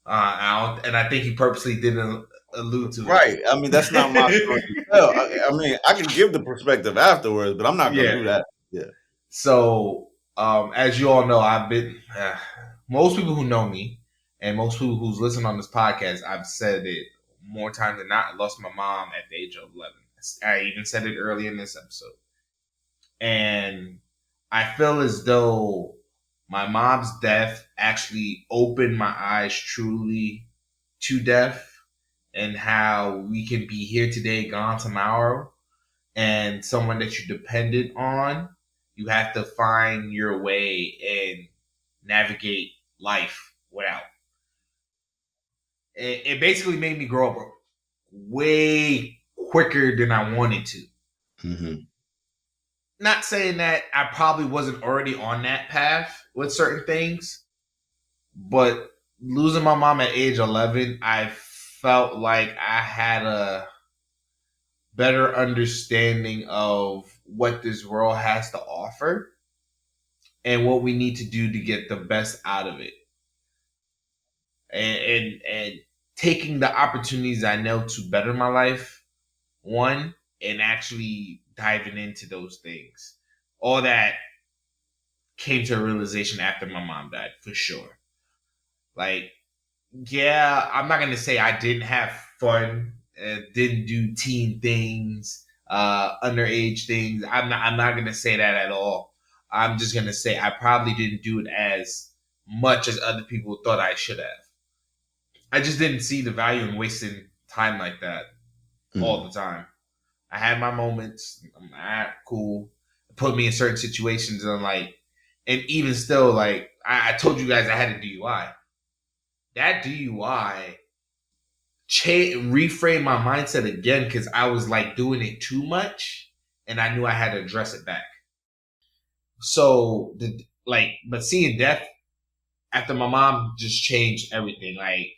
And I think he purposely didn't allude to it. Right. I mean, that's not my story to tell. I mean, I can give the perspective afterwards, but I'm not going to Yeah. do that. Yeah. So, as you all know, I've been most people who know me and most people who's listened on this podcast, I've said it more times than not. I lost my mom at the age of 11. I even said it early in this episode, and I feel as though my mom's death actually opened my eyes truly to death and how we can be here today, gone tomorrow, and someone that you depended on, you have to find your way and navigate life without. It basically made me grow up way quicker than I wanted to. Hmm. Not saying that I probably wasn't already on that path with certain things, but losing my mom at age 11, I felt like I had a better understanding of what this world has to offer and what we need to do to get the best out of it. And taking the opportunities I know to better my life, one, and actually diving into those things. All that came to a realization after my mom died, for sure. Like, yeah, I'm not gonna say I didn't have fun, didn't do teen things, underage things. I'm not gonna say that at all. I'm just gonna say I probably didn't do it as much as other people thought I should have. I just didn't see the value in wasting time like that all Mm. the time. I had my moments. I'm cool. Put me in certain situations and and even still, I told you guys I had a DUI. That DUI reframed my mindset again because I was like doing it too much, and I knew I had to address it back. So but seeing death after my mom just changed everything. Like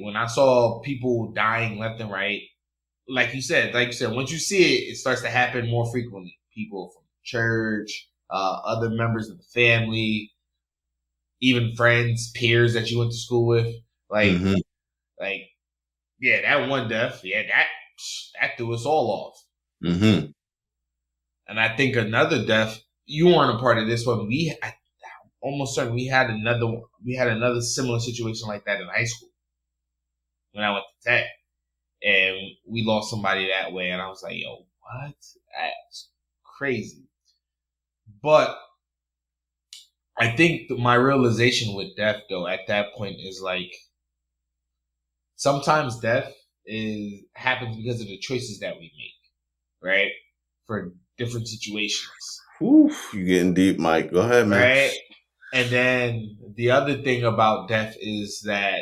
when I saw people dying left and right, like you said, once you see it, it starts to happen more frequently. People from church, other members of the family, even friends, peers that you went to school with. Like, Hmm. like, yeah, that one death, yeah, that threw us all off. Hmm. And I think another death, you weren't a part of this one. I almost certain we had another similar situation like that in high school when I went to tech, and we lost somebody that way. And I was like, yo, what? That's crazy. But I think my realization with death, though, at that point is like sometimes death is happens because of the choices that we make, right? For different situations, Oof, you getting deep, Mike. Go ahead, man. right? And then the other thing about death is that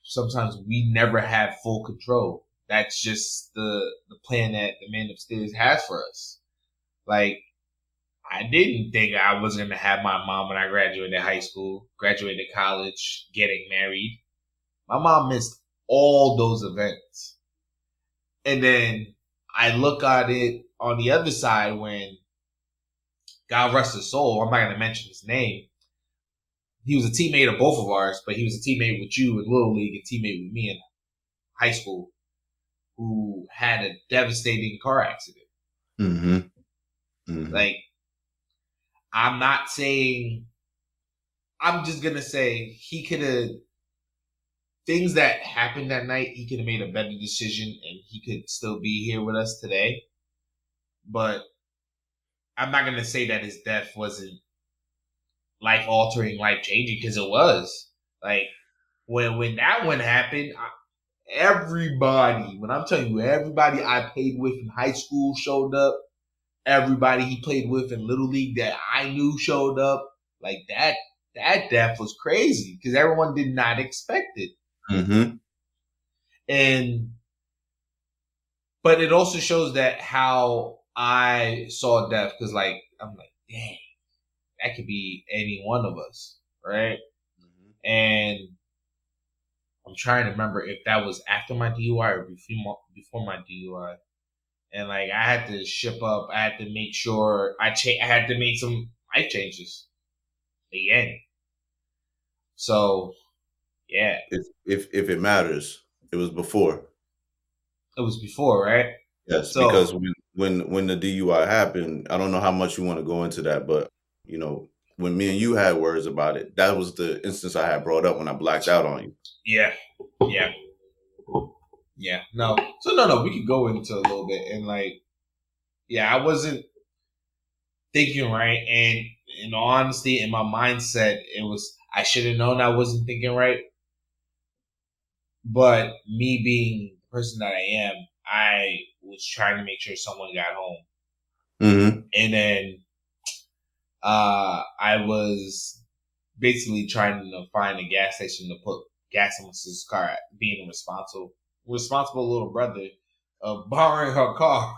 sometimes we never have full control. That's just the plan that the man upstairs has for us. Like, I didn't think I was gonna have my mom when I graduated high school, graduated college, getting married. My mom missed all those events. And then I look at it on the other side when God rest his soul, I'm not gonna mention his name. He was a teammate of both of ours, but he was a teammate with you in Little League and teammate with me in high school who had a devastating car accident. Hmm. Hmm. Like, I'm not saying, I'm just gonna say he could have, things that happened that night, he could have made a better decision and he could still be here with us today. But I'm not gonna say that his death wasn't life altering, life changing, because it was. Like, when that one happened, everybody, when I'm telling you, everybody I played with in high school showed up. Everybody he played with in Little League that I knew showed up. Like that death was crazy because everyone did not expect it. Hmm. And but it also shows that how I saw death because I'm like, dang, that could be any one of us, right? And I'm trying to remember if that was after my DUI or before my DUI. And like I had to ship up. I had to make sure I had to make some life changes again. So Yeah. If it matters, it was before. It was before, right? Yes, because So when the DUI happened, I don't know how much you want to go into that, but you know, when me and you had words about it, that was the instance I had brought up when I blacked out on you. yeah, yeah, yeah. No, so no. We could go into a little bit and like, yeah, I wasn't thinking right, and in all honesty, in my mindset, it was I should have known I wasn't thinking right. But me being the person that I am, I was trying to make sure someone got home, Mm-hmm. and then I was basically trying to find a gas station to put gas in my sister's car, being a responsible little brother of borrowing her car.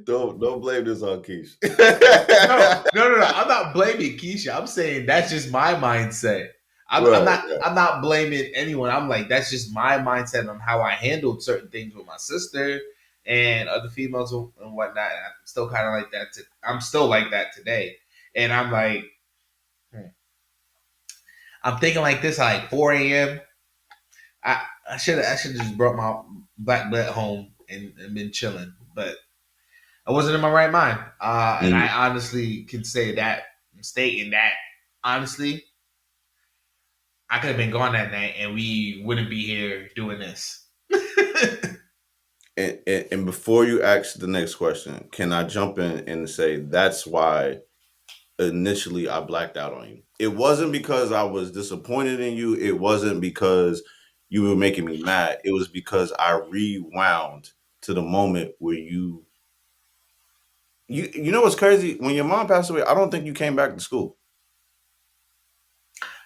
Don't blame this on Keish. No. I'm not blaming Keisha. I'm saying that's just my mindset. I'm Right, not. yeah. I'm not blaming anyone. I'm like that's just my mindset on how I handled certain things with my sister and other females and whatnot. And I'm still kind of like that. I'm still like that today. And I'm like, I'm thinking like this at like 4 a.m. I should just brought my black butt home and been chilling, but I wasn't in my right mind. And Mm. I honestly can say that, stating that, honestly, I could have been gone that night and we wouldn't be here doing this. And before you ask the next question, can I jump in and say that's why initially I blacked out on you? It wasn't because I was disappointed in you. It wasn't because you were making me mad. It was because I rewound to the moment where you know what's crazy? When your mom passed away, I don't think you came back to school.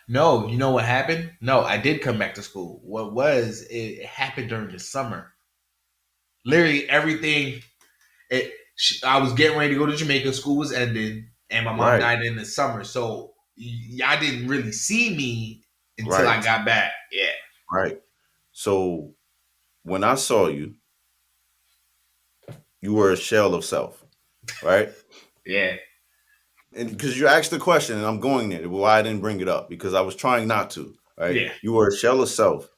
No, you know what happened? No, I did come back to school. It happened during the summer. Literally everything. I was getting ready to go to Jamaica. School was ending, and my mom Right, died in the summer. So y'all didn't really see me until I right, got back. Yeah, right. So when I saw you, you were a shell of self, right? yeah, And because you asked the question, and I'm going there. Why I didn't bring it up because I was trying not to. Right? yeah. You were a shell of self.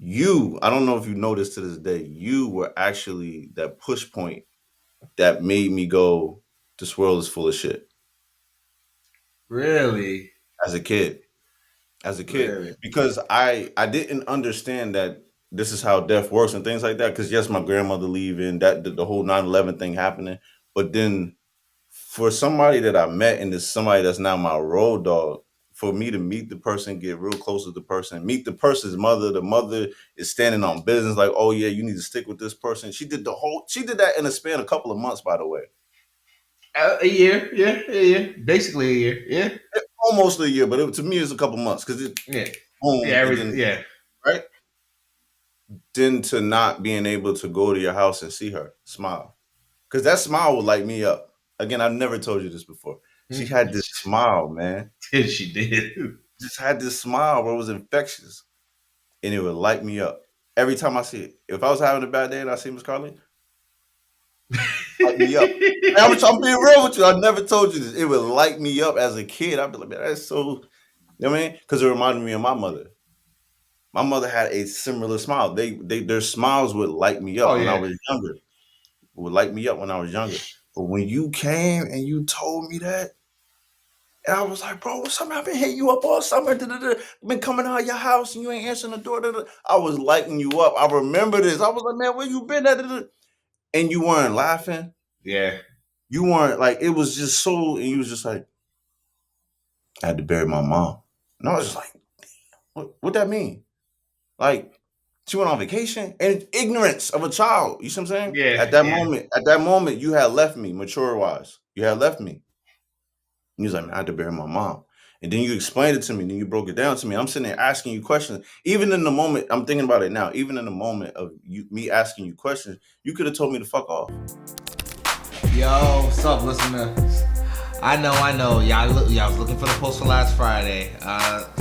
I don't know if you noticed to this day, you were actually that push point that made me go, this world is full of shit Really, as a kid. As a kid. really. Because I didn't understand that this is how death works and things like that. Because yes, my grandmother leaving, that the whole 9/11 thing happening. But then for somebody that I met and this somebody that's now my road dog, for me to meet the person, get real close to the person, meet the person's mother. The mother is standing on business, like, oh yeah, you need to stick with this person. She did that in a span of a couple of months, by the way. A year, yeah, a year. Basically a year, yeah, Almost a year, but to me it's a couple months because it yeah, yeah. boom and then Yeah. right. Then to not being able to go to your house and see her smile, because that smile would light me up. Again, I've never told you this before. She had this smile, man. She did. Just had this smile where it was infectious, and it would light me up every time I see it. If I was having a bad day and I see Miss Carly, light me up. I'm being real with you. I never told you this. It would light me up as a kid. I'd be like, man, that's so. You know what I mean? Because it reminded me of my mother. My mother had a similar smile. Their smiles would light me Oh up when I yeah, was younger. Would light me up when I was younger. But when you came and you told me that, and I was like, bro, what's up? I've been hitting you up all summer. Been coming out of your house and you ain't answering the door. I was lighting you up. I remember this. I was like, man, where you been at? And you weren't laughing. yeah. You weren't like, it was just so, and you was just like, I had to bury my mom. And I was just like, what that mean? Like, she went on vacation and ignorance of a child. You see what I'm saying? Yeah, yeah. At that moment, you had left me, mature wise. You had left me. And he was like, man, I had to bury my mom. And then you explained it to me, then you broke it down to me. I'm sitting there asking you questions. Even in the moment, I'm thinking about it now. Even in the moment of me asking you questions, you could have told me to fuck off. Yo, what's up, listeners? I know. Y'all was looking for the post for last Friday.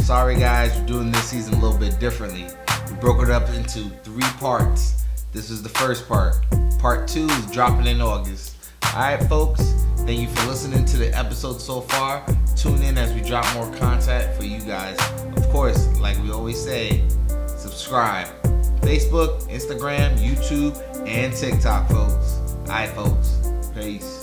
Sorry, guys, we're doing this season a little bit differently. We broke it up into 3 parts. This is the first part. Part 2 is dropping in August. All right, folks. Thank you for listening to the episode so far. Tune in as we drop more content for you guys. always say, subscribe. Facebook, Instagram, YouTube, and TikTok, folks. All right, folks. Peace.